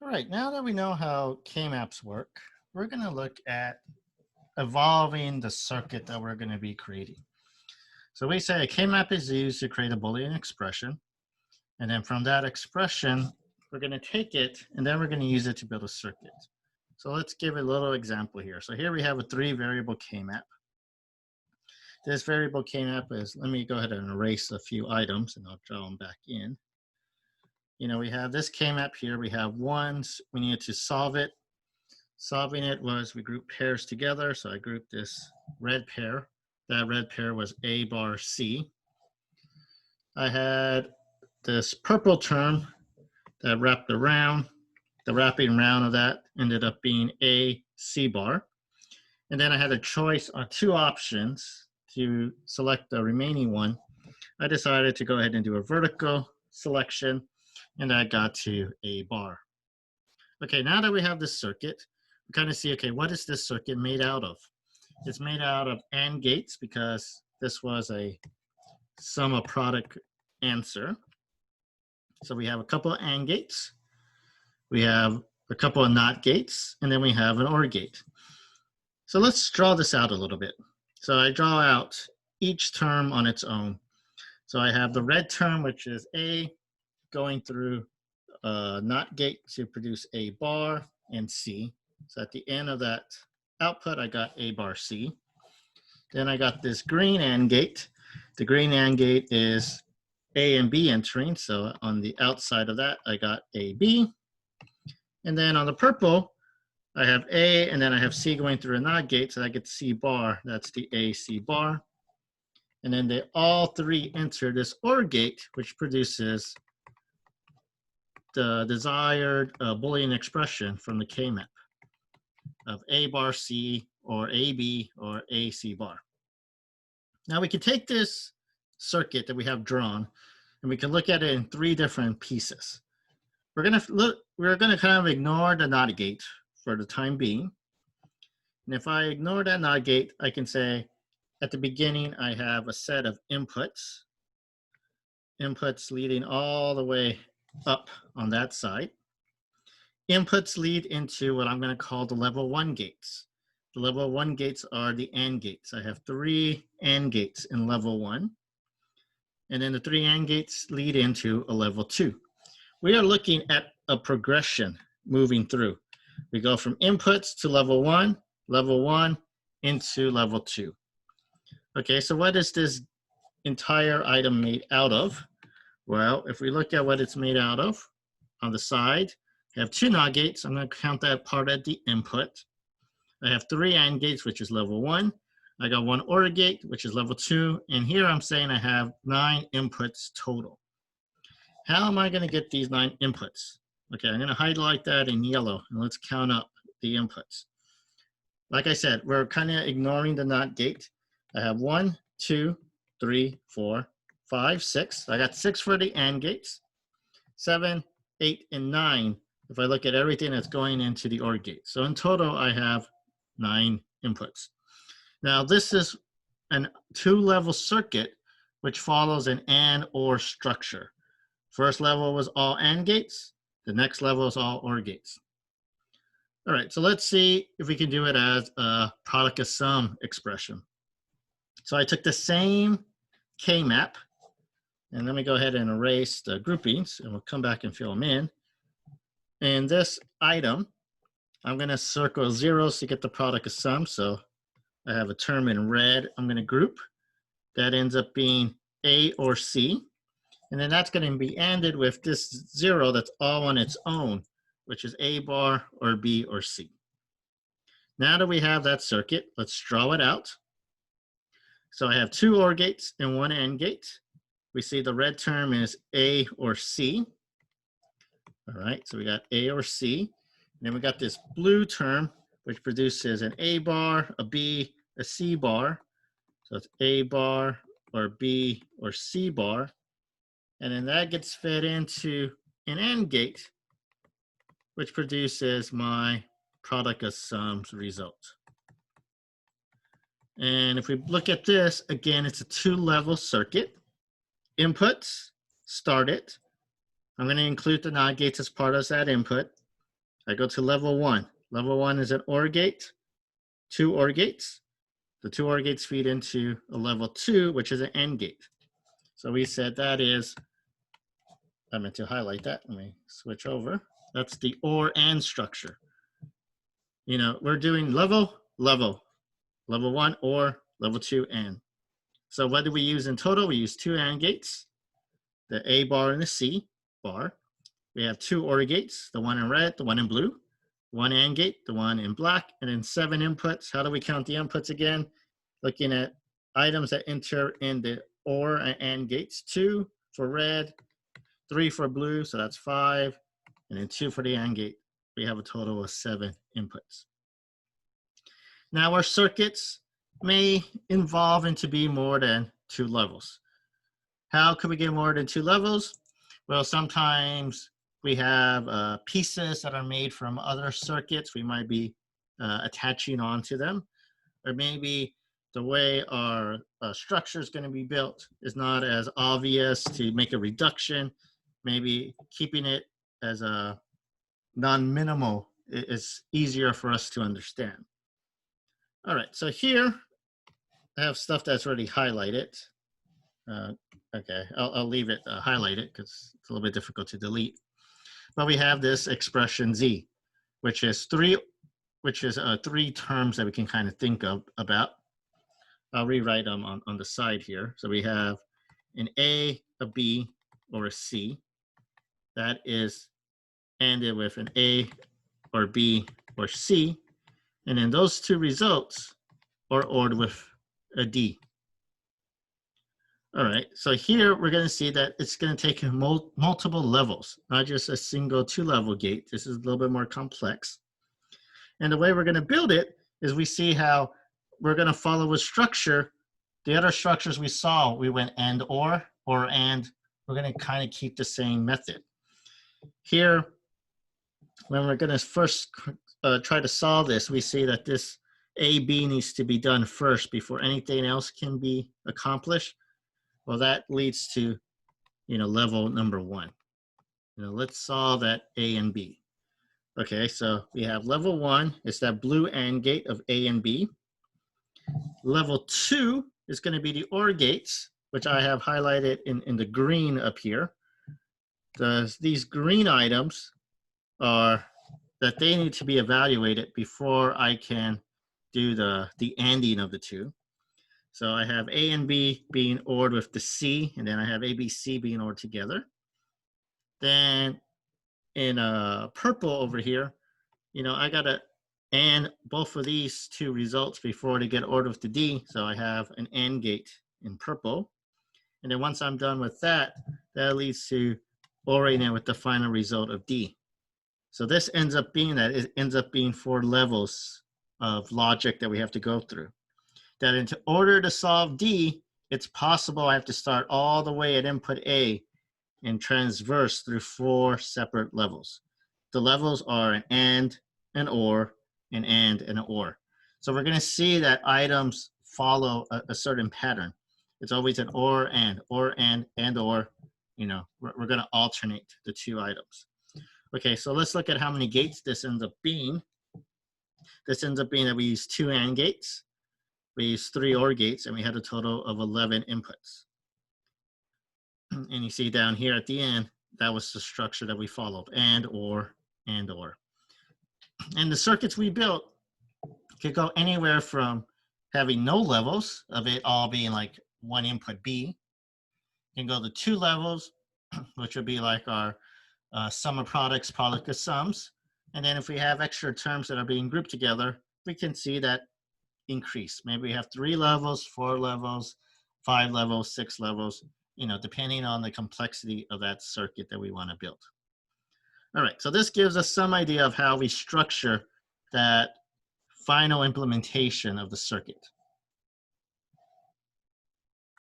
All right, now that we know how K-maps work, we're going to look at evolving the circuit that we're going to be creating. So we say a K-map is used to create a Boolean expression. And then from that expression, we're going to take it and then we're going to use it to build a circuit. So let's give a little example here. So here we have a 3-variable K-map. This variable K-map is, let me go ahead and erase a few items and I'll draw them back in. We have this K-map here. We have ones. We needed to solve it. Solving it was we grouped pairs together. So I grouped this red pair. That red pair was A bar C. I had this purple term that wrapped around. The wrapping around of that ended up being A C bar. And then I had a choice on 2 options to select the remaining one. I decided to go ahead and do a vertical selection, and I got to A bar. Okay, now that we have this circuit, we kind of see, okay, what is this circuit made out of? It's made out of AND gates because this was a sum of product answer. So we have a couple of AND gates, we have a couple of NOT gates, and then we have an OR gate. So let's draw this out a little bit. So I draw out each term on its own. So I have the red term, which is A, going through a NOT gate to produce A bar and C. So at the end of that output, I got A bar C. Then I got this green AND gate. The green AND gate is A and B entering. So on the outside of that, I got AB. And then on the purple, I have A, and then I have C going through a NOT gate, so I get C bar. That's the AC bar. And then they all 3 enter this OR gate, which produces the desired Boolean expression from the K-map of A bar C or AB or AC bar. Now we can take this circuit that we have drawn and we can look at it in 3 different pieces. We're gonna kind of ignore the NOT gate for the time being. And if I ignore that NOT gate, I can say at the beginning, I have a set of inputs leading all the way up on that side. Inputs lead into what I'm going to call the level 1 gates. The level 1 gates are the AND gates. I have 3 AND gates in level 1. And then the 3 AND gates lead into a level 2. We are looking at a progression moving through. We go from inputs to level 1 into level 2. Okay, so what is this entire item made out of? Well, if we look at what it's made out of, on the side, I have 2 NOT gates. I'm going to count that part at the input. I have 3 AND gates, which is level 1. I got 1 OR gate, which is level 2. And here I'm saying I have 9 inputs total. How am I going to get these 9 inputs? Okay, I'm going to highlight that in yellow, and let's count up the inputs. Like I said, we're kind of ignoring the NOT gate. I have 1, 2, 3, 4, 5, 6. I got 6 for the AND gates, 7, 8, and 9 if I look at everything that's going into the OR gate. So in total, I have 9 inputs. Now this is a 2-level circuit which follows an AND/OR structure. First level was all AND gates. The next level is all OR gates. All right, so let's see if we can do it as a product of sum expression. So I took the same K-map, and let me go ahead and erase the groupings, and we'll come back and fill them in. And this item, I'm going to circle 0s to get the product of sum. So I have a term in red I'm going to group. That ends up being A or C. And then that's going to be ANDed with this 0 that's all on its own, which is A bar or B or C. Now that we have that circuit, let's draw it out. So I have 2 OR gates and 1 AND gate. We see the red term is A or C. All right, so we got A or C. And then we got this blue term, which produces an A bar, a B, a C bar. So it's A bar or B or C bar. And then that gets fed into an AND gate, which produces my product of sums result. And if we look at this, again, it's a 2-level circuit. Inputs, start it. I'm going to include the NOT gates as part of that input. I go to level 1. Level 1 is an OR gate, 2 OR gates. The 2 OR gates feed into a level 2, which is an AND gate. So we said that is, I meant to highlight that. Let me switch over. That's the OR AND structure. You know, we're doing level, level 1 OR, level 2 AND. So what do we use in total? We use 2 AND gates, the A bar and the C bar. We have 2 OR gates, the one in red, the one in blue, 1 AND gate, the one in black, and then 7 inputs. How do we count the inputs again? Looking at items that enter in the OR and AND gates, 2 for red, 3 for blue, so that's 5, and then 2 for the AND gate. We have a total of 7 inputs. Now our circuits may evolve into be more than 2 levels. How could we get more than 2 levels? Well, sometimes we have pieces that are made from other circuits. We might be attaching onto them, or maybe the way our structure is going to be built is not as obvious to make a reduction. Maybe keeping it as a non-minimal is easier for us to understand. All right, so here I have stuff that's already highlighted. Okay, I'll leave it highlighted because it's a little bit difficult to delete. But we have this expression Z, which is three terms that we can kind of think about. I'll rewrite them on the side here. So we have an A, a B, or a C. That is ended with an A or B or C. And then those two results are ORed with a D. All right, so here we're going to see that it's going to take multiple levels, not just a single 2-level gate. This is a little bit more complex. And the way we're going to build it is we see how we're going to follow a structure. The other structures we saw, we went AND or AND. We're going to kind of keep the same method. Here, when we're going to first try to solve this, we see that this AB needs to be done first before anything else can be accomplished. Well, that leads to, level number 1. Let's solve that A and B. Okay, so we have level 1. It's that blue AND gate of A and B. Level 2 is going to be the OR gates, which I have highlighted in the green up here. These green items are that they need to be evaluated before I can do the ANDing of the two. So I have A and B being ORed with the C, and then I have ABC being ORed together. Then in purple over here, I got to AND both of these two results before they get ORed with the D. So I have an AND gate in purple. And then once I'm done with that, that leads to ORing it with the final result of D. So this ends up being 4 levels of logic that we have to go through. That in order to solve D, it's possible I have to start all the way at input A and transverse through 4 separate levels. The levels are an AND, an OR, an AND, and an OR. So we're going to see that items follow a certain pattern. It's always an OR, AND, OR, AND, and OR. We're going to alternate the 2 items. Okay, so let's look at how many gates this ends up being. This ends up being that we use 2 AND gates. We used 3 OR gates, and we had a total of 11 inputs. And you see down here at the end, that was the structure that we followed, AND, OR, AND, OR. And the circuits we built could go anywhere from having no levels of it all being like 1 input B. You can go to 2 levels, which would be like our sum of products, product of sums. And then if we have extra terms that are being grouped together, we can see that increase. Maybe we have 3 levels, 4 levels, 5 levels, 6 levels, depending on the complexity of that circuit that we want to build. All right, so this gives us some idea of how we structure that final implementation of the circuit.